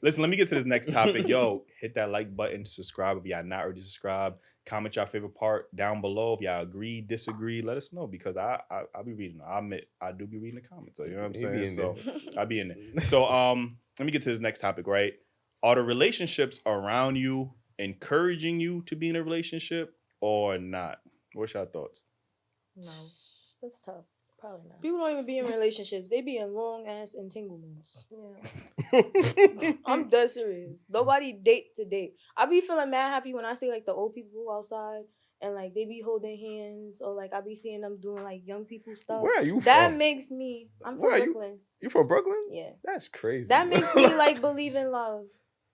Listen, let me get to this next topic. Yo, hit that like button, subscribe if y'all not already subscribed. Comment your favorite part down below. If y'all agree, disagree, let us know because I'll be reading. I admit I do be reading the comments. So you know what I'm saying? So I'll be in there. So let me get to this next topic, right? Are the relationships around you encouraging you to be in a relationship or not? What's your thoughts? No, that's tough. Probably not. People don't even be in relationships. They be in long ass entanglements. Yeah. I'm dead serious. Nobody date to date. I be feeling mad happy when I see like the old people outside and like they be holding hands or like I be seeing them doing like young people stuff. Where are you That from? makes me. I'm Where from are you? Brooklyn. You from Brooklyn? Yeah. That's crazy. That makes me like believe in love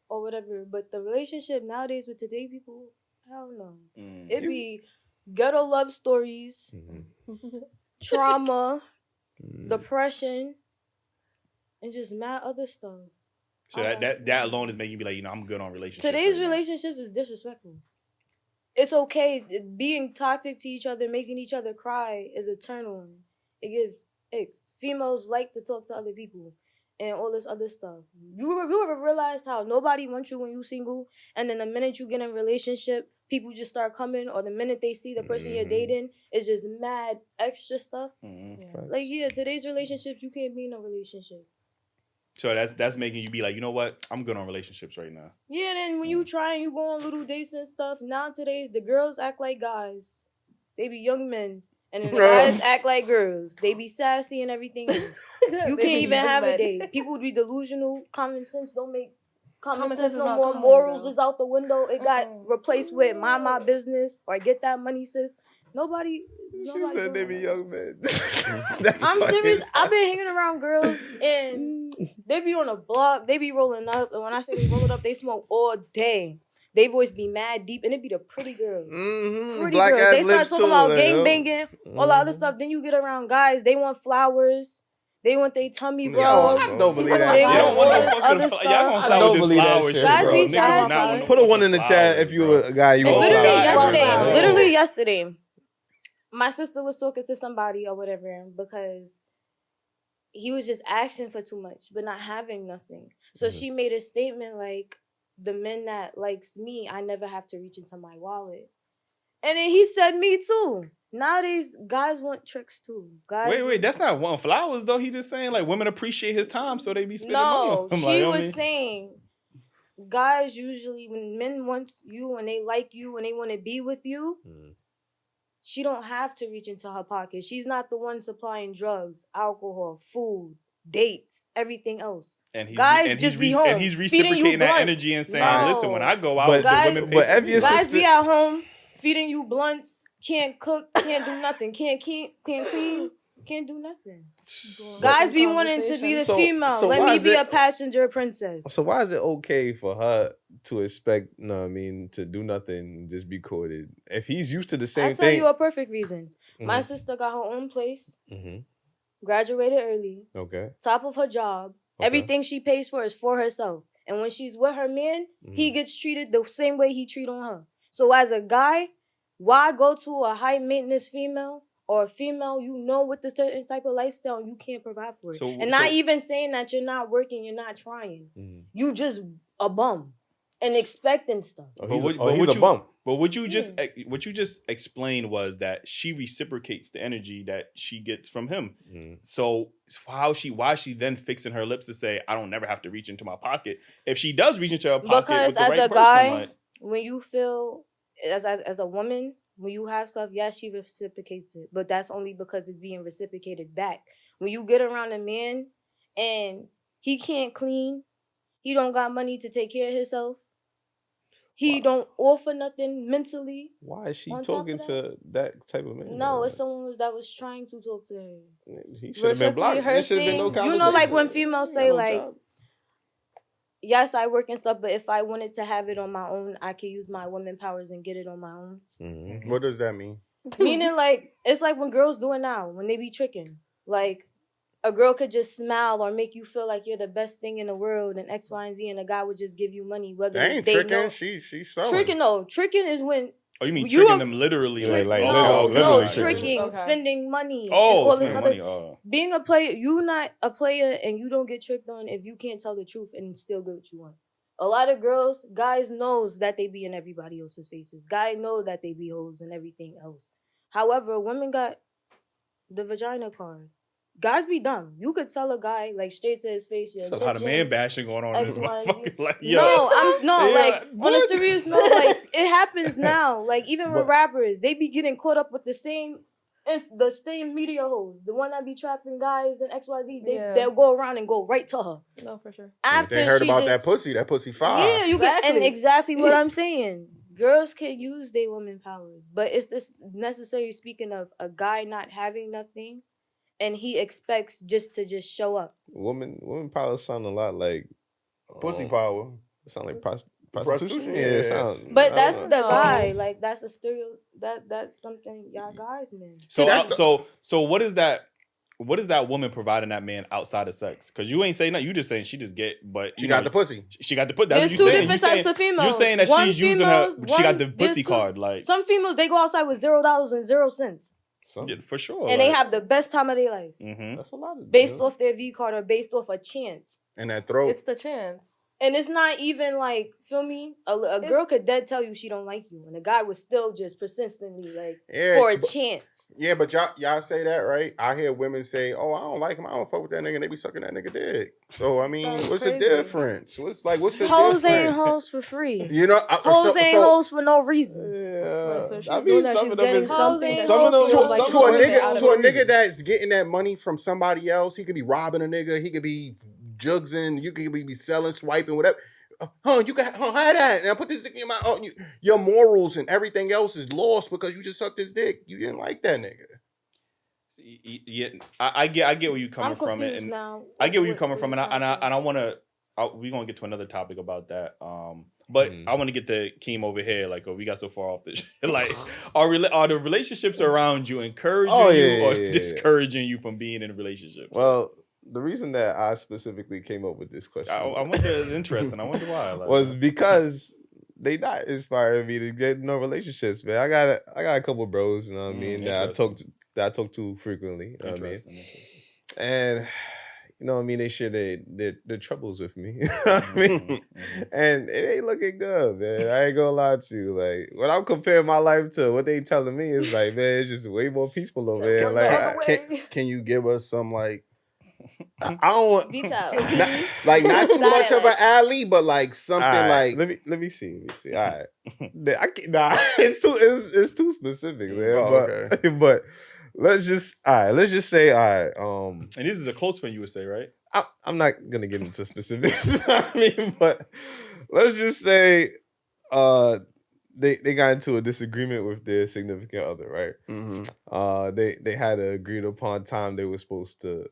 or whatever. But the relationship nowadays with today people, hell no. It be ghetto love stories, trauma, depression, and just mad other stuff. So that alone is making you be like, I'm good on relationships. Today's right relationships is disrespectful. It's okay. Being toxic to each other, making each other cry is a turn on. It gives icks. Females like to talk to other people and all this other stuff. You ever realize how nobody wants you when you single, and then the minute you get in a relationship, people just start coming, or the minute they see the person you're dating, it's just mad extra stuff. Like today's relationships, you can't be in a relationship. So that's making you be like, you know what? I'm good on relationships right now. Yeah, then when you try and you go on little dates and stuff, nowadays the girls act like guys. They be young men. And then the guys act like girls. They be sassy and everything. You can't even have a date. People be delusional. Common sense don't make common sense no more. Morals is out the window. It got replaced with mind my business or get that money, sis. Nobody said they be young men. I'm serious. I've been hanging around girls and they be on a block. They be rolling up. And when I say they rolling up, they smoke all day. They voice be mad deep, and it be the pretty girls. Pretty Black girls. They start talking about gang banging, all the other Mm-hmm. stuff. Then you get around guys. They want flowers. They want their tummy rubbed. I don't believe that. They Y'all want gonna other start stuff. with this flower shit, Guys bro. be Niggas not sassy. want no Put a one in the fucking chat flowers, if you bro. a guy you want flowers. Literally yesterday, my sister was talking to somebody or whatever because he was just asking for too much but not having nothing. So she made a statement like, the men that likes me, I never have to reach into my wallet. And then he said me too. Nowadays, guys want tricks too. Guys Wait, that's not wanting flowers though. He just saying like women appreciate his time, so they be spending money on him. She was saying guys usually when men want you and they like you and they want to be with you, she don't have to reach into her pocket. She's not the one supplying drugs, alcohol, food, dates, everything else. And he's reciprocating that energy and saying, "Listen, when I go out, the women pay for me." Guys be at home feeding you blunts, can't cook, can't do nothing, can't clean, can't do nothing. Guys be wanting to be the female. So let me be a passenger princess. So why is it okay for her to expect, to do nothing, just be courted? If he's used to the same thing. I'll tell you a perfect reason. My sister got her own place, graduated early, top of her job. Everything she pays for is for herself. And when she's with her man, he gets treated the same way he treat on her. So as a guy, why go to a high maintenance female or a female with a certain type of lifestyle you can't provide for it? Not even saying that you're not working, you're not trying. You just a bum and expecting stuff. He's a bum. But what you just explained was that she reciprocates the energy that she gets from him. So why is she then fixing her lips to say, I don't never have to reach into my pocket? If she does reach into her pocket, because with the as right a person, guy, when you feel as a woman, when you have stuff, yes, she reciprocates it, but that's only because it's being reciprocated back. When you get around a man and he can't clean, he don't got money to take care of himself. He don't offer nothing mentally. Why is she talking to that type of man? No, it's someone that was trying to talk to her. He should have been blocked. There should have been no conversation. Like when females say like, yes, I work and stuff, but if I wanted to have it on my own, I could use my women powers and get it on my own. What does that mean? Meaning like, it's like when girls do it now, when they be tricking. Like, a girl could just smile or make you feel like you're the best thing in the world and X, Y, and Z, and a guy would just give you money. Whether They ain't they tricking. Know. She's selling. Tricking is when Oh, you mean tricking them literally? No, tricking, spending money. Oh, spending money. Oh. Being a player, you not a player and you don't get tricked on if you can't tell the truth and still get what you want. A lot of guys knows that they be in everybody else's faces. Guys know that they be hoes and everything else. However, women got the vagina card. Guys be dumb. You could tell a guy like straight to his face. There's a lot of man bashing going on in this motherfucker. Like, On a serious note, like it happens now. Like even with rappers, they be getting caught up with the same media hoes. The one that be trapping guys and XYZ. They'll go around and go right to her. No, for sure. After they heard about that pussy fire. Yeah, you get and exactly what I'm saying. Girls can use their women powers, but it's this necessary. Speaking of a guy not having nothing. And he expects just to show up. Woman power sound a lot like pussy power. It sound like prostitution. Yeah, but that's the guy. Like that's a stereo. That's something y'all guys man. So what is that? What is that woman providing that man outside of sex? Because you ain't saying that. You just saying she just get, but she got the pussy. She got the pussy. There's two different types of females. You're saying that she's using her. She got the pussy card. Like some females, they go outside with $0 and 0 cents. Yeah, for sure. And they have the best time of their life. Mm-hmm. That's a lot of based off their V card or based off a chance. And that throat. It's the chance. And it's not even like, feel me? A girl could dead tell you she don't like you. And a guy would still just persistently for a chance. Yeah, but y'all say that, right? I hear women say, oh, I don't like him. I don't fuck with that nigga. And they be sucking that nigga dick. So, I mean, what's the difference? What's the difference? Hoes ain't hoes for free. You know? Hoes ain't hoes for no reason. Yeah. So she's doing that. She's getting something. To a nigga that's getting that money from somebody else, he could be robbing a nigga. He could be jugsing, you could be selling, swiping, whatever. You can have that. Now put this dick in my your morals and everything else is lost because you just sucked his dick. You didn't like that nigga. Yeah, I get where you coming from, and now. I get where you coming from, and I want to. We're gonna get to another topic about that. But I want to get the Keem over here. Like, we got so far off the shit. Like, are the relationships around you encouraging you or discouraging you from being in a relationship? Well. The reason that I specifically came up with this question, I wonder, it's interesting. I wonder why. Was because they not inspiring me to get no relationships, man. I got a couple of bros, you know what I mean, that I talk to frequently. You know what I mean? And you know what I mean, they share their troubles with me. You know what I mean? And it ain't looking good, man. I ain't gonna lie to you. Like when I'm comparing my life to what they telling me, it's like, man, it's just way more peaceful over there. Like can you give us some like I don't want not too much of an alley, but like something like let me see. All right, it's too specific, man. But let's just say and this is a close friend, you would say, right? I'm not gonna get into specifics. I mean, but let's just say they got into a disagreement with their significant other, right? Mm-hmm. They had an agreed upon time they were supposed to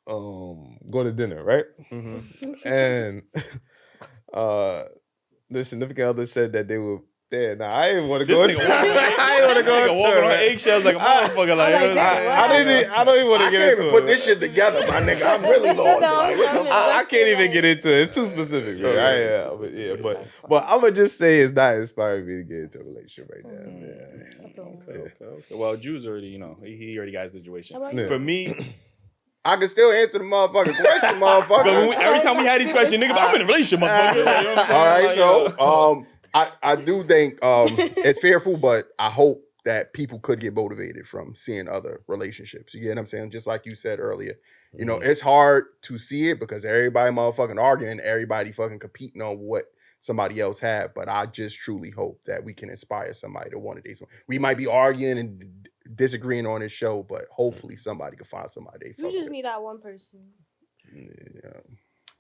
go to dinner, right? Mm-hmm. And the significant other said that they were there. Now I didn't want to go. I didn't want to go into walking on eggshells like a motherfucker. I don't even want to get into it. I can't even put this shit together, my nigga. I'm really lost. I can't even get into it. It's too specific, man. But I'm gonna just say it's not inspiring me to get into a relationship right now. Okay. Well, Drew's already, he already got a situation. For me. I can still answer the motherfucking question, motherfucker. Every time we had these questions, nigga, I'm in a relationship, motherfucker. You know what I'm saying? All right, so I do think it's fearful, but I hope that people could get motivated from seeing other relationships. You get what I'm saying? Just like you said earlier. You know, it's hard to see it because everybody motherfucking arguing, everybody fucking competing on what somebody else have. But I just truly hope that we can inspire somebody to want to date someone. We might be arguing and disagreeing on this show, but hopefully somebody can find somebody. You just need that one person. Yeah.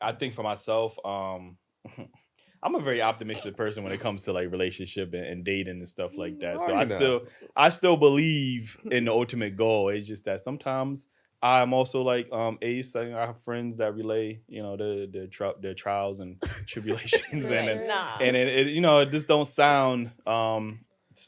I think for myself, I'm a very optimistic person when it comes to like relationship and dating and stuff like that. So I still believe in the ultimate goal. It's just that sometimes I'm also like Ace. I have friends that relay, their trials and tribulations, and it just don't sound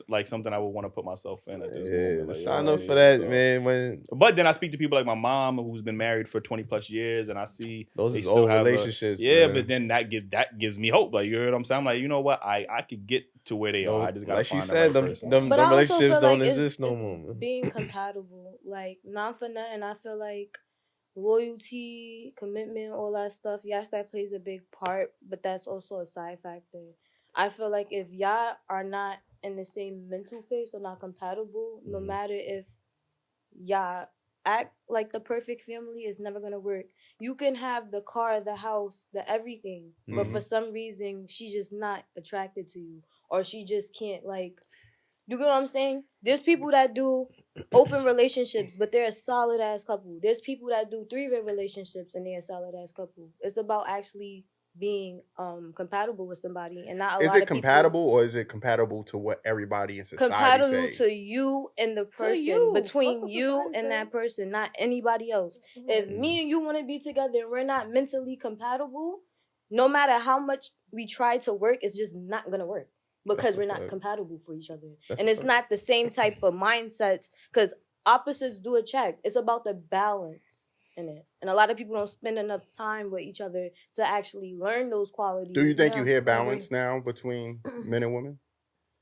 like something I would want to put myself in at this moment. Like, sign up for that, man. But then I speak to people like my mom who's been married for 20 plus years, and I see those they is still old have relationships. man. But then that gives me hope. Like, you know what I'm saying? I'm like, you know what? I could get to where they are. I just gotta like find she said, the right person. them relationships don't exist no more. Being compatible, like not for nothing. I feel like loyalty, commitment, all that stuff. Yes, that plays a big part, but that's also a side factor. I feel like if y'all are not in the same mental place or not compatible, no matter if y'all act like the perfect family, is never gonna work. You can have the car, the house, the everything, but for some reason she's just not attracted to you, or she just can't, like, you get what I'm saying? There's people that do open relationships, but they're a solid ass couple. There's people that do 3-way relationships and they're a solid ass couple. It's about actually being compatible with somebody, and not a lot of people. Is it compatible, or is it compatible to what everybody in society compatible say? to you and the person, between you and that person, not anybody else. If me and you want to be together and we're not mentally compatible, no matter how much we try to work, it's just not gonna work because we're not compatible for each other. And it's not the same type of mindsets, because opposites do attract. It's about the balance in it. And a lot of people don't spend enough time with each other to actually learn those qualities. Do you think you hear balance now between men and women?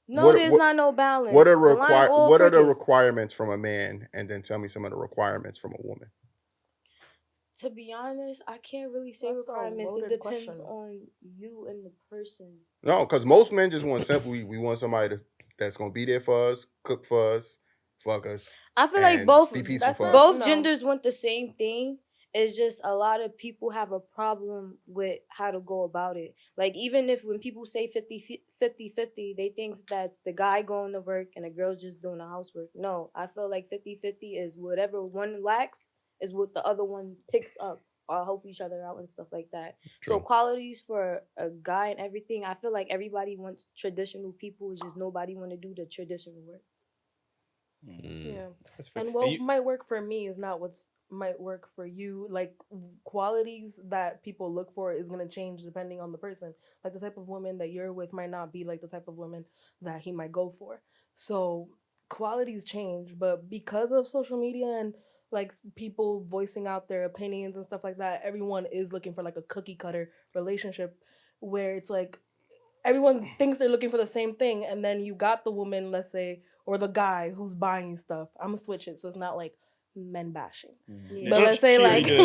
No, there's not no balance. What are the requirements from a man? And then tell me some of the requirements from a woman. To be honest, I can't really say requirements. It depends on you and the person. No, because most men just want simple. We want somebody that's gonna be there for us, cook for us, fuck us. I feel like both genders want the same thing. It's just a lot of people have a problem with how to go about it. Like, even if when people say 50-50, they think that's the guy going to work and the girl's just doing the housework. No, I feel like 50-50 is whatever one lacks is what the other one picks up, or help each other out and stuff like that. True. So qualities for a guy and everything, I feel like everybody wants traditional people. It's just nobody want to do the traditional work. Yeah, and what might work for me is not what's might work for you. Like, qualities that people look for is going to change depending on the person. Like, the type of woman that you're with might not be like the type of woman that he might go for. So qualities change, but because of social media and like people voicing out their opinions and stuff like that, everyone is looking for like a cookie cutter relationship where it's like everyone thinks they're looking for the same thing, and then you got the woman, let's say, or the guy who's buying you stuff. I'm gonna switch it so it's not like men bashing. Yeah. But let's say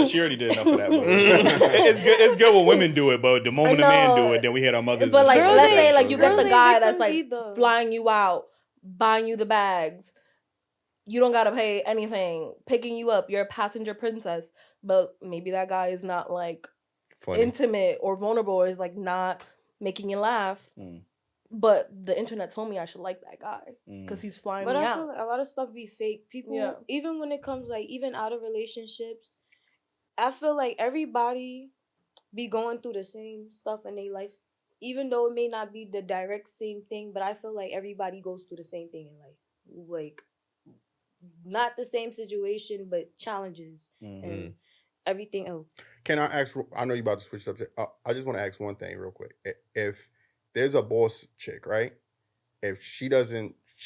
she already did enough of that. It's good when women do it, but the moment a man do it, then we hit our mothers. But like, let's say like you got the guy that's like flying you out, buying you the bags. You don't gotta pay anything, picking you up. You're a passenger princess, but maybe that guy is not like intimate or vulnerable, or is like not making you laugh. But the internet told me I should like that guy because he's flying me out. But I feel like a lot of stuff be fake. People, even when it comes like even out of relationships, I feel like everybody be going through the same stuff in their life, even though it may not be the direct same thing. But I feel like everybody goes through the same thing in life, like not the same situation, but challenges and everything else. Can I ask? I know you're about to switch subject. I just want to ask one thing real quick. If there's a boss chick, right? If she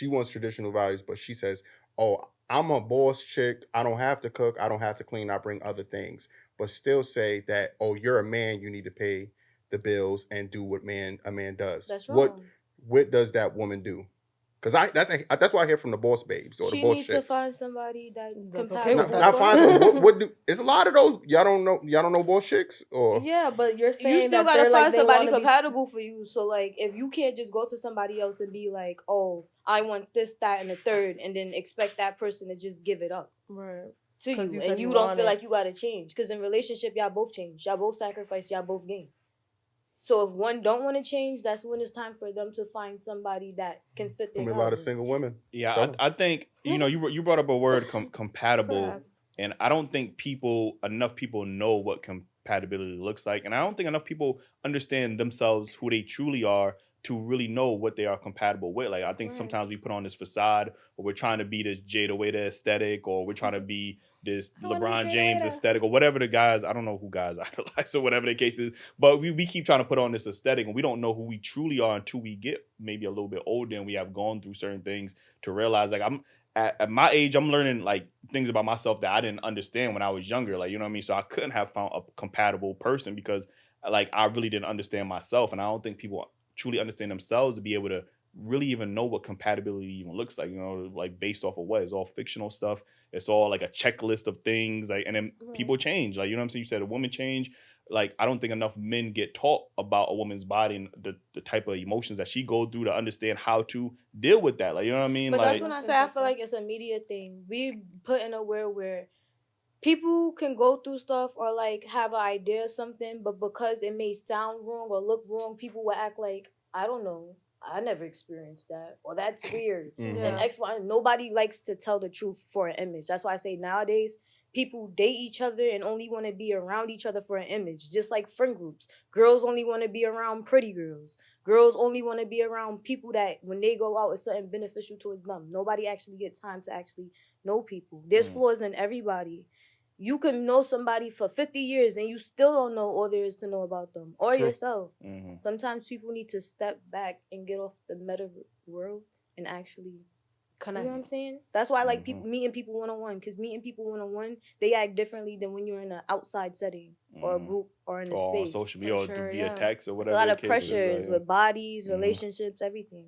wants traditional values, but she says, "Oh, I'm a boss chick. I don't have to cook. I don't have to clean. I bring other things," but still say that, "Oh, you're a man. You need to pay the bills and do what a man does." That's wrong. What does that woman do? Because that's what I hear from the boss babes or the boss chicks. She needs to find somebody that's compatible. Not find somebody. What do? It's a lot of those. Y'all don't know boss chicks, or but you're saying you still gotta find somebody compatible for you. So like, if you can't just go to somebody else and be like, "Oh, I want this, that, and the third," and then expect that person to just give it up, right? To you, and you don't feel like you gotta change. Because in relationship, y'all both change. Y'all both sacrifice. Y'all both gain. So if one don't want to change, that's when it's time for them to find somebody that can fit their. A lot of single women. Yeah, I think you brought up a word compatible, perhaps. And I don't think enough people know what compatibility looks like, and I don't think enough people understand themselves, who they truly are, to really know what they are compatible with. Like I think sometimes we put on this facade, or we're trying to be this Jada Waiter aesthetic, or we're trying to be this LeBron James aesthetic, or whatever the guys, I don't know who guys idolize or whatever the case is, but we keep trying to put on this aesthetic, and we don't know who we truly are until we get maybe a little bit older and we have gone through certain things to realize, like, I'm at my age, I'm learning like things about myself that I didn't understand when I was younger. Like, you know what I mean? So I couldn't have found a compatible person because like I really didn't understand myself. And I don't think people truly understand themselves to be able to really even know what compatibility even looks like, you know, like based off of what? It's all fictional stuff. It's all like a checklist of things. Like, and then people change. Like, you know what I'm saying? You said a woman change. Like, I don't think enough men get taught about a woman's body and the type of emotions that she go through to understand how to deal with that. Like, you know what I mean? But like, that's when I say I feel like it's a media thing. We put in a world where people can go through stuff or like have an idea of something, but because it may sound wrong or look wrong, people will act like, I don't know, I never experienced that, or that's weird. And X, Y, nobody likes to tell the truth for an image. That's why I say nowadays people date each other and only want to be around each other for an image. Just like friend groups, girls only want to be around pretty girls. Girls only want to be around people that when they go out, it's something beneficial towards them. Nobody actually gets time to actually know people. There's flaws in everybody. You can know somebody for 50 years and you still don't know all there is to know about them or yourself. Sometimes people need to step back and get off the meta world and actually connect. You know what I'm saying? That's why I like people meeting people one-on-one, because meeting people one-on-one, they act differently than when you're in an outside setting or a group or in a space. On social media or via text or whatever. It's a lot of pressures with bodies, relationships, everything.